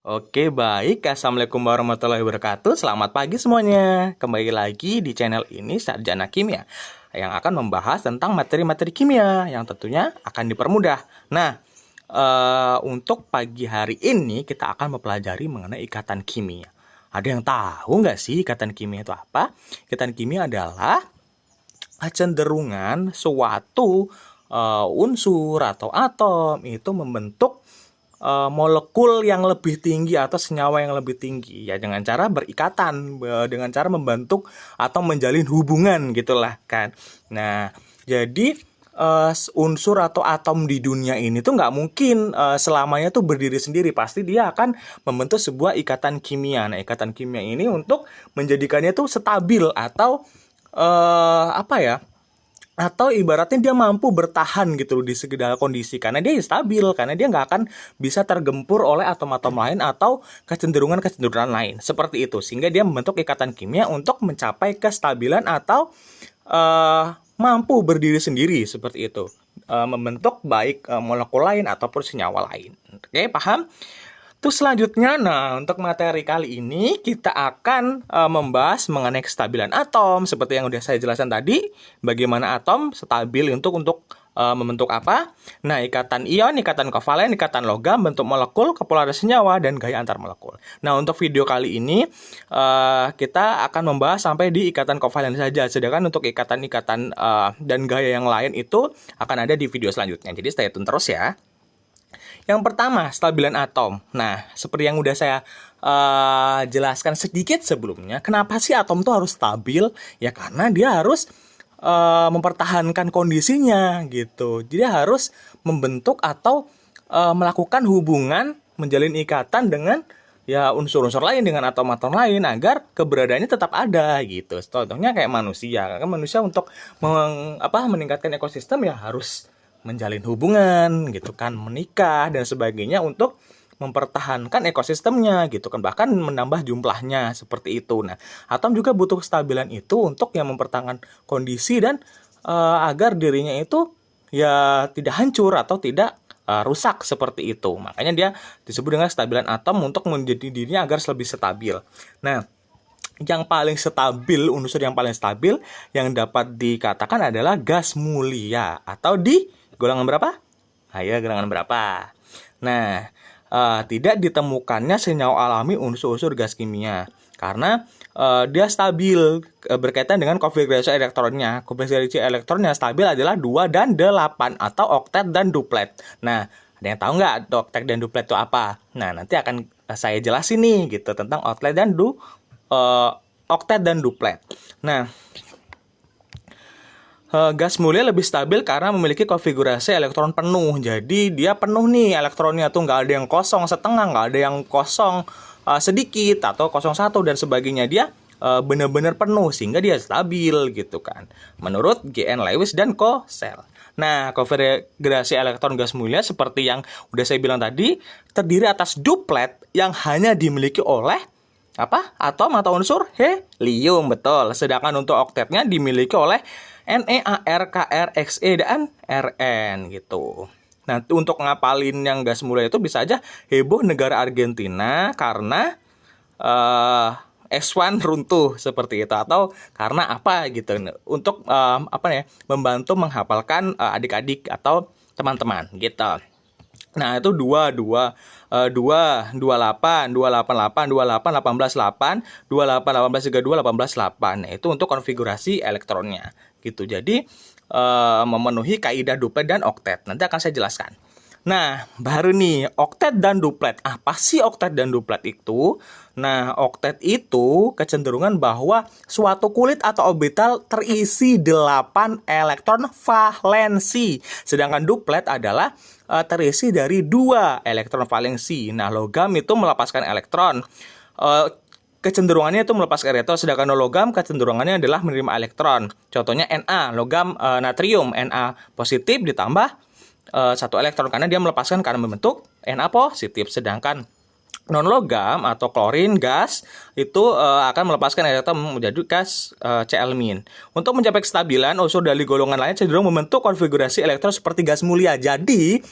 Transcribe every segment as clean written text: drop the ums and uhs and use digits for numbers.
Oke, baik. Assalamualaikum warahmatullahi wabarakatuh. Selamat pagi semuanya. Kembali lagi di channel ini Sarjana Kimia yang akan membahas tentang materi-materi kimia yang tentunya akan dipermudah. Nah, untuk pagi hari ini kita akan mempelajari mengenai ikatan kimia. Ada yang tahu nggak sih ikatan kimia itu apa? Ikatan kimia adalah kecenderungan suatu unsur atau atom itu membentuk molekul yang lebih tinggi atau senyawa yang lebih tinggi ya dengan cara berikatan, dengan cara membentuk atau menjalin hubungan gitulah kan. Nah, jadi unsur atau atom di dunia ini tuh nggak mungkin selamanya tuh berdiri sendiri, pasti dia akan membentuk sebuah ikatan kimia. Nah, ikatan kimia ini untuk menjadikannya tuh stabil atau apa ya, atau ibaratnya dia mampu bertahan gitu loh di segala kondisi karena dia stabil, karena dia nggak akan bisa tergempur oleh atom-atom lain atau kecenderungan-kecenderungan lain seperti itu, sehingga dia membentuk ikatan kimia untuk mencapai kestabilan atau mampu berdiri sendiri seperti itu, membentuk baik molekul lain ataupun senyawa lain. Oke, paham? Terus selanjutnya, nah untuk materi kali ini kita akan membahas mengenai kestabilan atom seperti yang udah saya jelaskan tadi, bagaimana atom stabil untuk membentuk apa. Nah, ikatan ion, ikatan kovalen, ikatan logam, bentuk molekul, kepolarisan senyawa, dan gaya antar molekul. Nah, untuk video kali ini kita akan membahas sampai di ikatan kovalen saja, sedangkan untuk ikatan-ikatan dan gaya yang lain itu akan ada di video selanjutnya. Jadi stay tune terus ya. Yang pertama, stabilan atom. Nah, seperti yang udah saya jelaskan sedikit sebelumnya, kenapa sih atom itu harus stabil? Ya karena dia harus mempertahankan kondisinya gitu. Jadi harus membentuk atau melakukan hubungan, menjalin ikatan dengan ya unsur-unsur lain, dengan atom-atom lain agar keberadaannya tetap ada gitu. Contohnya kayak manusia. Kan manusia untuk meningkatkan ekosistem ya harus menjalin hubungan gitu kan, menikah dan sebagainya untuk mempertahankan ekosistemnya gitu kan, bahkan menambah jumlahnya seperti itu. Nah, atom juga butuh kestabilan itu untuk yang mempertahankan kondisi dan agar dirinya itu ya tidak hancur atau tidak rusak seperti itu. Makanya dia disebut dengan kestabilan atom untuk menjadi dirinya agar lebih stabil. Nah, yang paling stabil, unsur yang paling stabil yang dapat dikatakan adalah gas mulia atau di golongan berapa? Ayo, golongan berapa? Nah, tidak ditemukannya senyawa alami unsur-unsur gas kimia karena dia stabil berkaitan dengan konfigurasi elektronnya. Konfigurasi elektron yang stabil adalah 2 dan 8 atau oktet dan duplet. Nah, ada yang tahu nggak oktet dan duplet itu apa? Nah, nanti akan saya jelasin nih gitu tentang oktet dan duplet. Nah, gas mulia lebih stabil karena memiliki konfigurasi elektron penuh. Jadi dia penuh nih elektronnya tuh, nggak ada yang kosong setengah, nggak ada yang kosong sedikit atau 0,1 dan sebagainya. Dia benar-benar penuh sehingga dia stabil gitu kan. Menurut G.N. Lewis dan Co.Sel. Nah, konfigurasi elektron gas mulia seperti yang udah saya bilang tadi terdiri atas duplet yang hanya dimiliki oleh atom atau unsur helium, betul. Sedangkan untuk oktetnya dimiliki oleh NeAr, Kr, Xe, dan Rn gitu. Nah, untuk ngapalin yang gas mulia itu bisa aja heboh negara Argentina karena S1 runtuh seperti itu, atau karena apa gitu, untuk membantu menghafalkan adik-adik atau teman-teman gitu. Nah, itu 22, 28, 288, 28, 18, 8, 28, 18, 32, 18, 8. Nah, itu untuk konfigurasi elektronnya gitu. Jadi memenuhi kaidah duplet dan oktet. Nanti akan saya jelaskan. Nah, baru nih oktet dan duplet. Apa sih oktet dan duplet itu? Nah, oktet itu kecenderungan bahwa suatu kulit atau orbital terisi 8 elektron valensi. Sedangkan duplet adalah terisi dari 2 elektron valensi. Nah, logam itu melepaskan elektron. Kecenderungannya itu melepaskan elektron, sedangkan logam kecenderungannya adalah menerima elektron. Contohnya Na, logam natrium, Na positif ditambah 1 elektron karena dia melepaskan karena membentuk Na positif. Sedangkan non logam atau klorin gas itu akan melepaskan elektron menjadi gas Cl-. Untuk mencapai kestabilan, unsur dari golongan lain cenderung membentuk konfigurasi elektron seperti gas mulia. Jadi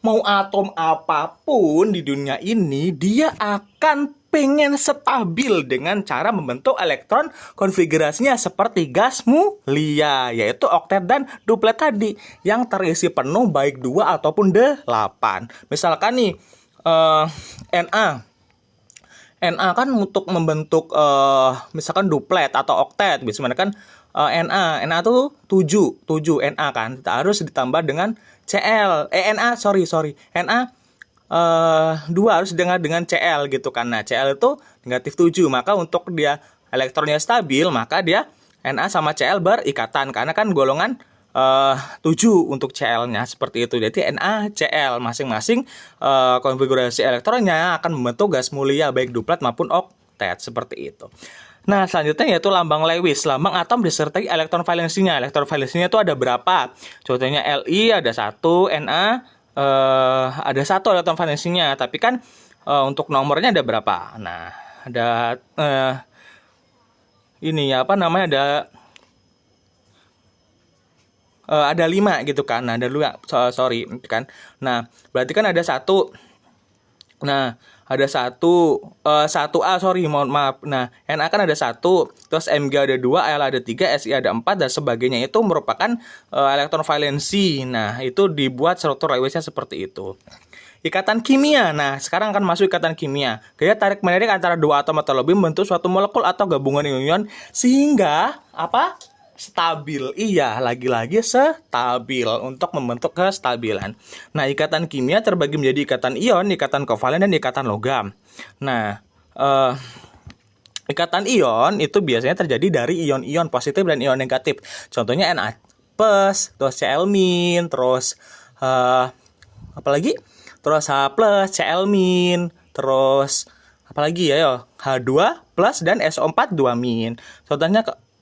mau atom apapun di dunia ini, dia akan pengen stabil dengan cara membentuk elektron konfigurasinya seperti gas mulia, yaitu oktet dan duplet tadi, yang terisi penuh baik 2 ataupun 8. Misalkan nih, Na. Na kan untuk membentuk misalkan duplet atau oktet, misalkan kan Na tuh 7 Na kan, harus ditambah dengan Cl. Na 2 harus dengan Cl gitu kan. Nah, Cl itu negatif 7. Maka untuk dia elektronnya stabil, maka dia Na sama Cl berikatan karena kan golongan 7 untuk Cl-nya seperti itu. Jadi Na, Cl masing-masing konfigurasi elektronnya akan membentuk gas mulia baik duplet maupun oktet seperti itu. Nah, selanjutnya yaitu lambang Lewis. Lambang atom disertai elektron valensinya. Elektron valensinya itu ada berapa? Contohnya Li ada 1, Na ada 1 elektron valensinya. Tapi kan untuk nomornya ada berapa? Nah, ada ada 5 gitu kan. Nah, ada dulu ya, sorry kan. Nah, berarti kan ada 1. Nah, ada 1A, mohon maaf. Nah, Na kan ada 1, terus Mg ada 2, L ada 3, Si ada 4 dan sebagainya. Itu merupakan elektron valensi. Nah, itu dibuat struktur Lewisnya seperti itu. Ikatan kimia. Nah, sekarang akan masuk ikatan kimia. Gaya tarik menarik antara 2 atom atau lebih membentuk suatu molekul atau gabungan ion sehingga apa? Stabil. Iya, lagi-lagi stabil untuk membentuk kestabilan. Nah, ikatan kimia terbagi menjadi ikatan ion, ikatan kovalen, dan ikatan logam. Nah, ikatan ion itu biasanya terjadi dari ion-ion positif dan ion negatif. Contohnya Na+, terus Cl-, terus apalagi? Terus H+, Cl-, terus apalagi ya, H2+ dan SO4 2-.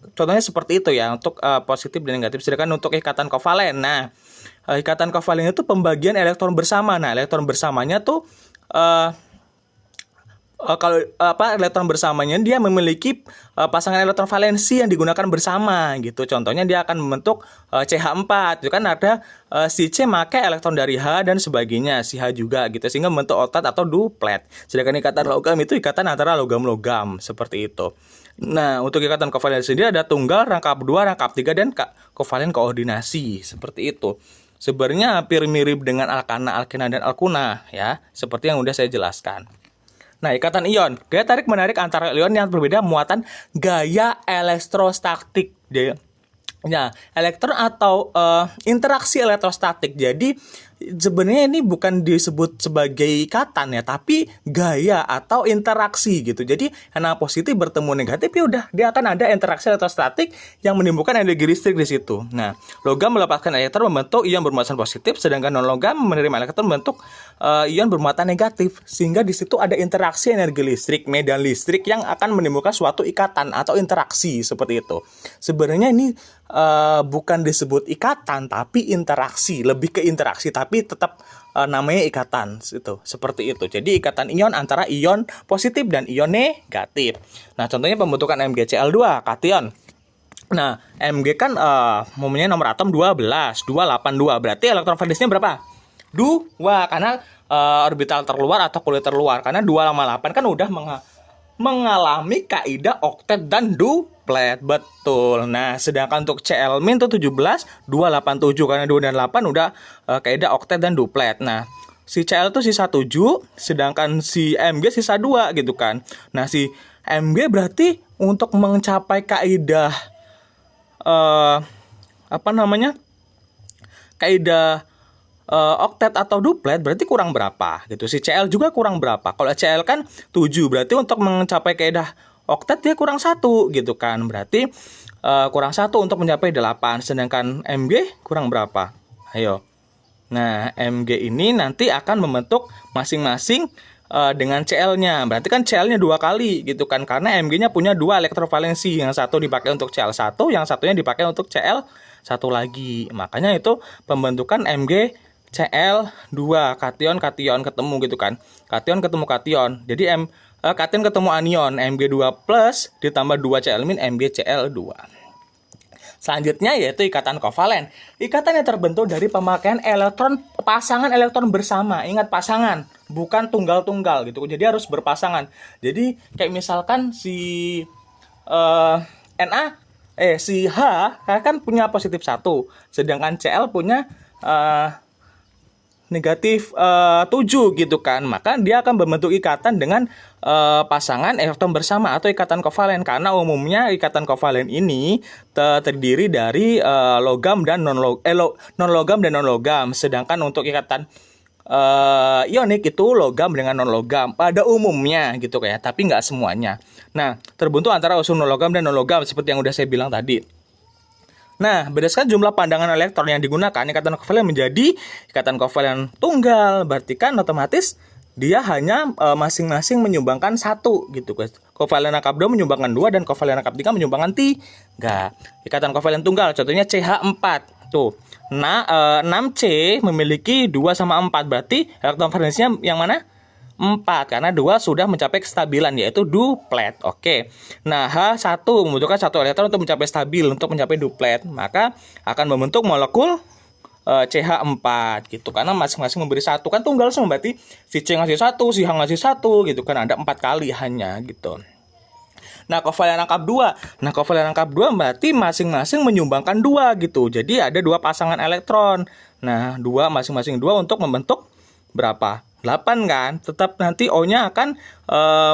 Contohnya seperti itu ya untuk positif dan negatif. Sedangkan untuk ikatan kovalen, nah ikatan kovalen itu pembagian elektron bersama. Nah, elektron bersamanya tuh kalau elektron bersamanya dia memiliki pasangan elektron valensi yang digunakan bersama gitu. Contohnya dia akan membentuk CH4. Itu kan ada si C make elektron dari H dan sebagainya, si H juga gitu, sehingga membentuk oktet atau duplet. Sedangkan ikatan logam itu ikatan antara logam-logam seperti itu. Nah, untuk ikatan kovalen sendiri ada tunggal, rangkap 2, rangkap 3 dan kovalen koordinasi seperti itu. Sebenarnya hampir mirip dengan alkana, alkena dan alkuna ya, seperti yang udah saya jelaskan. Nah, ikatan ion, gaya tarik menarik antara ion yang berbeda muatan gaya elektrostatik. Ya, elektron atau interaksi elektrostatik. Jadi sebenarnya ini bukan disebut sebagai ikatan ya, tapi gaya atau interaksi gitu. Jadi Na positif bertemu negatif, ya udah dia akan ada interaksi elektrostatik yang menimbulkan energi listrik di situ. Nah, logam melepaskan elektron membentuk ion bermuatan positif, sedangkan non logam menerima elektron membentuk ion bermuatan negatif, sehingga di situ ada interaksi energi listrik, medan listrik yang akan menimbulkan suatu ikatan atau interaksi seperti itu. Sebenarnya ini bukan disebut ikatan tapi interaksi, lebih ke interaksi tapi tetap namanya ikatan itu, seperti itu. Jadi ikatan ion antara ion positif dan ion negatif. Nah, contohnya pembentukan MgCl2 kation. Nah, Mg kan mempunyai nomor atom 12, 282. Berarti elektron valensinya berapa? 2, karena orbital terluar atau kulit terluar. Karena 2 sama 8 kan udah mengalami kaidah oktet dan duplet. Betul. Nah, sedangkan untuk Cl- itu 17, 287 karena 2 dan 8 udah kaidah oktet dan duplet. Nah, si Cl itu sisa 7, sedangkan si Mg sisa 2 gitu kan. Nah, si Mg berarti untuk mencapai kaidah kaidah oktet atau duplet berarti kurang berapa gitu. Si Cl juga kurang berapa. Kalau Cl kan 7, berarti untuk mencapai kaidah oktet dia kurang 1 gitu kan. Berarti kurang 1 untuk mencapai 8. Sedangkan Mg kurang berapa? Ayo. Nah, Mg ini nanti akan membentuk masing-masing dengan Cl-nya. Berarti kan Cl-nya 2 kali gitu kan. Karena Mg-nya punya 2 elektrovalensi. Yang satu dipakai untuk Cl1, yang satunya dipakai untuk Cl1 lagi. Makanya itu pembentukan Mg Cl2, kation ketemu gitu kan. Kation ketemu kation. Jadi kation ketemu anion, Mg2+ ditambah 2 Cl- MgCl2. Selanjutnya yaitu ikatan kovalen. Ikatan yang terbentuk dari pemakaian pasangan elektron bersama. Ingat pasangan, bukan tunggal-tunggal gitu. Jadi harus berpasangan. Jadi kayak misalkan si si H kan punya positif 1, sedangkan Cl punya negatif 7 gitu kan. Maka dia akan membentuk ikatan dengan pasangan elektron bersama atau ikatan kovalen, karena umumnya ikatan kovalen ini terdiri dari logam dan non logam dan non logam. Sedangkan untuk ikatan ionik itu logam dengan non logam pada umumnya gitu kayak, tapi nggak semuanya. Nah, terbentuk antara unsur non logam dan non logam seperti yang udah saya bilang tadi. Nah, berdasarkan jumlah pandangan elektron yang digunakan, ikatan kovalen menjadi ikatan kovalen tunggal. Berarti kan otomatis dia hanya masing-masing menyumbangkan 1 gitu guys. Kovalen rangkap 2 menyumbangkan 2 dan kovalen rangkap 3 menyumbangkan 3. Ikatan kovalen tunggal contohnya CH4. Tuh. Nah, 6C memiliki 2 sama 4. Berarti elektron valensinya yang mana? 4, karena 2 sudah mencapai kestabilan yaitu duplet. Oke. Nah, H1 membutuhkan 1 elektron untuk mencapai stabil, untuk mencapai duplet. Maka akan membentuk molekul CH4 gitu, karena masing-masing memberi 1. Kan tunggal semua, berarti si C ngasih 1, si H ngasih 1 gitu kan, ada 4 kali hanya gitu. Nah, kovalen rangkap 2. Nah, kovalen rangkap 2 berarti masing-masing menyumbangkan 2 gitu. Jadi ada 2 pasangan elektron. Nah, 2 masing-masing 2 untuk membentuk berapa? 8 kan? Tetap nanti O-nya akan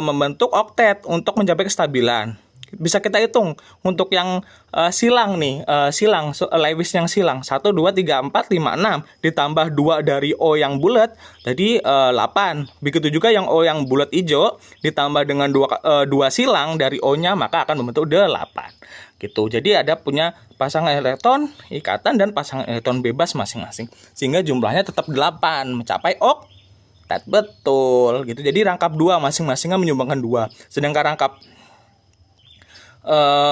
membentuk oktet untuk mencapai kestabilan. Bisa kita hitung untuk yang silang nih, Lewis yang silang 1, 2, 3, 4, 5, 6 ditambah 2 dari O yang bulat jadi 8. Begitu juga yang O yang bulat hijau ditambah dengan 2 silang dari O-nya, maka akan membentuk 8 gitu. Jadi ada punya pasangan elektron ikatan dan pasangan elektron bebas masing-masing, sehingga jumlahnya tetap 8 mencapai oktet. Betul gitu. Jadi rangkap 2 masing-masingnya menyumbangkan 2. Sedangkan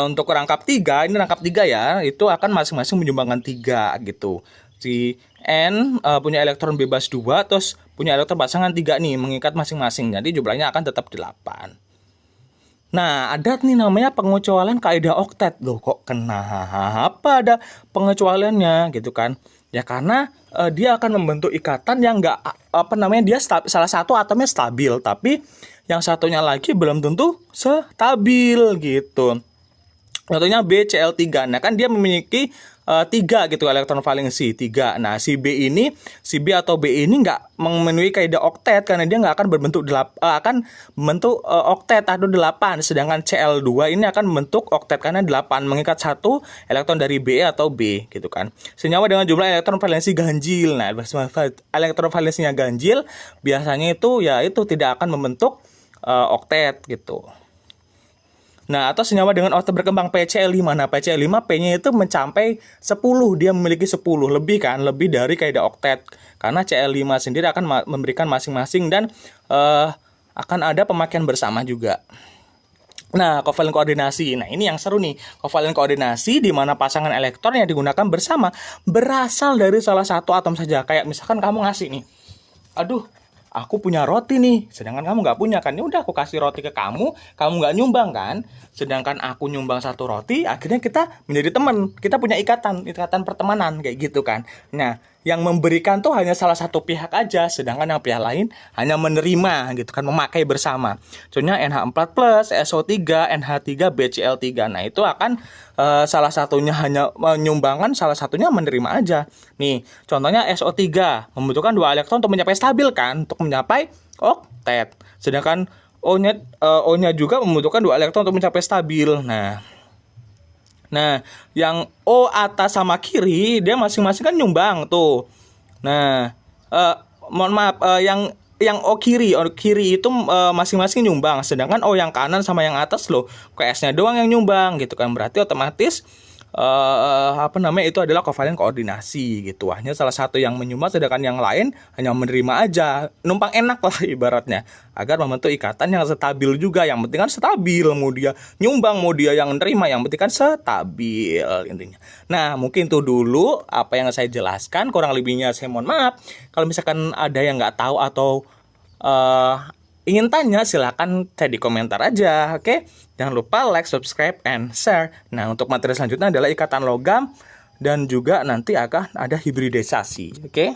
untuk rangkap 3, ini rangkap 3 ya, itu akan masing-masing menyumbangkan 3 gitu. Si N punya elektron bebas 2, terus punya elektron pasangan 3 nih, mengikat masing-masing. Jadi jumlahnya akan tetap 8. Nah, ada nih namanya pengecualian kaidah oktet. Loh, kok kenapa ada pengecualiannya gitu kan? Ya karena dia akan membentuk ikatan yang enggak dia salah satu atomnya stabil, tapi yang satunya lagi belum tentu stabil gitu. Contohnya BCl3. Nah, kan dia memiliki 3 gitu elektron valensi 3. Nah, si B atau B ini nggak memenuhi kaidah oktet karena dia nggak akan membentuk oktet atau 8. Sedangkan Cl2 ini akan membentuk oktet karena 8 mengikat 1 elektron dari B atau B gitu kan. Senyawa dengan jumlah elektron valensi ganjil. Nah, elektron valensinya ganjil biasanya itu tidak akan membentuk oktet gitu. Nah, atau senyawa dengan oktet berkembang PCl5. Nah, PCl5 P-nya itu mencapai 10. Dia memiliki 10 lebih kan, lebih dari kaidah oktet. Karena Cl5 sendiri akan memberikan masing-masing dan akan ada pemakaian bersama juga. Nah, kovalen koordinasi. Nah, ini yang seru nih. Kovalen koordinasi di mana pasangan elektron yang digunakan bersama berasal dari salah satu atom saja. Kayak misalkan kamu ngasih nih. Aduh, aku punya roti nih, sedangkan kamu nggak punya kan. Ya udah, aku kasih roti ke kamu nggak nyumbang kan. Sedangkan aku nyumbang 1 roti, akhirnya kita menjadi teman. Kita punya ikatan pertemanan kayak gitu kan. Nah, yang memberikan tuh hanya salah satu pihak aja, sedangkan yang pihak lain hanya menerima gitu kan, memakai bersama. Contohnya NH4+, SO3, NH3, BCl3. Nah, itu akan salah satunya hanya menyumbangkan, salah satunya menerima aja. Nih, contohnya SO3 membutuhkan 2 elektron untuk mencapai stabil kan, untuk mencapai oktet. Sedangkan O-nya juga membutuhkan 2 elektron untuk mencapai stabil. Nah, yang O atas sama kiri dia masing-masing kan nyumbang tuh. Nah, mohon maaf, yang O kiri itu masing-masing nyumbang, sedangkan O yang kanan sama yang atas loh, QS-nya doang yang nyumbang gitu kan. Berarti otomatis itu adalah kovalen koordinasi gitu. Hanya salah satu yang menyumbang, sedangkan yang lain hanya menerima aja. Numpang enak lah ibaratnya, agar membentuk ikatan yang stabil juga. Yang penting kan stabil, mau dia nyumbang, mau dia yang menerima, yang penting kan stabil intinya. Nah, mungkin itu dulu apa yang saya jelaskan. Kurang lebihnya saya mohon maaf. Kalau misalkan ada yang nggak tahu atau ingin tanya silahkan cek di komentar aja, oke? Jangan lupa like, subscribe, and share. Nah, untuk materi selanjutnya adalah ikatan logam dan juga nanti akan ada hibridisasi, oke?